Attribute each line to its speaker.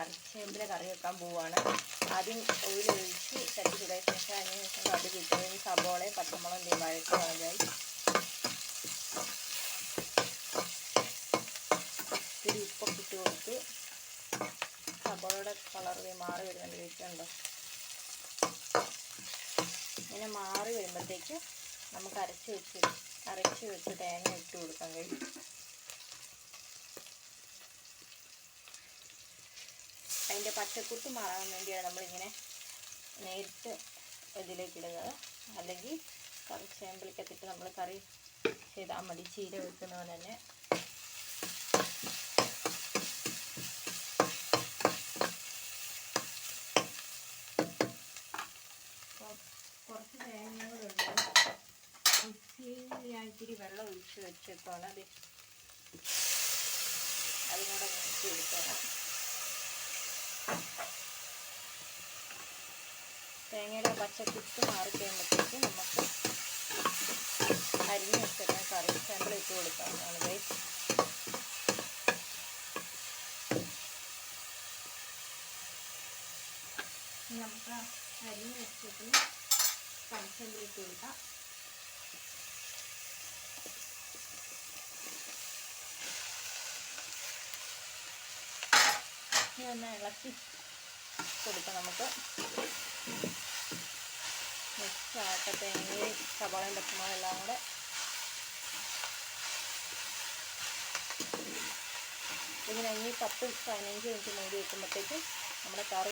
Speaker 1: കറിച്ചേമ്പിലെ കറി വെക്കാൻ പോവുകയാണ്. ആദ്യം ഓയിൽ ഒഴിച്ച് ചട്ടി ചൂടായ ശേഷം അതിന് ശേഷം കടുക് ഇട്ട് സബോളയും പച്ചമുളകും വഴറ്റി കളഞ്ഞായി ഇത്തിരി ഉപ്പൊക്കെ ഇട്ട് കൊടുത്ത് സബോളയുടെ കളർ മാറി വരുന്നുണ്ട്. കഴിക്കുന്നുണ്ടോ? ഇങ്ങനെ മാറി വരുമ്പോഴത്തേക്ക് നമുക്ക് അരച്ച് വെച്ച് തേങ്ങ ഇട്ട് കൊടുക്കാൻ കഴിയും. അതിൻ്റെ പച്ചക്കുത്ത് മാറാൻ വേണ്ടിയാണ് നമ്മളിങ്ങനെ നേരിട്ട് ഇതിലേക്ക് ഇടുന്നത്. അല്ലെങ്കിൽ കറിച്ചേമ്പിലേക്കത്തിട്ട് നമ്മൾ കറി ചെയ്താൽ മതി, ചീര വെക്കുന്ന പോലെ തന്നെ. കുറച്ച് തേങ്ങകളുണ്ട്, ഞാൻ ഇത്തിരി വെള്ളം ഒഴിച്ച് വെച്ചേക്കാണ്. അതിനോട് മിക്സ് എടുക്കണം. തേങ്ങയുടെ പച്ചക്കുത്ത് മാറിക്കഴിയുമ്പോഴത്തേക്ക് നമുക്ക് അരിഞ്ഞ് വെച്ചേക്കാൻ കറിവേപ്പില ഇട്ട് കൊടുക്കാവുന്നതാണ് ഗൈസ്. നമുക്ക് അരിഞ്ഞ് വെച്ചിട്ട് കറിവേപ്പില ഇട്ട് കൊടുക്കാം. ഇനി ഒന്ന് ഇളക്കി കൊടുക്കാം. നമുക്ക് മിക്സായിട്ട് തേങ്ങയും സവാളയും പച്ചമുളകും എല്ലാം കൂടെ ഇങ്ങനെ 10-15 മിനിറ്റ് മൂടി വെക്കുമ്പോഴത്തേക്കും നമ്മുടെ കറി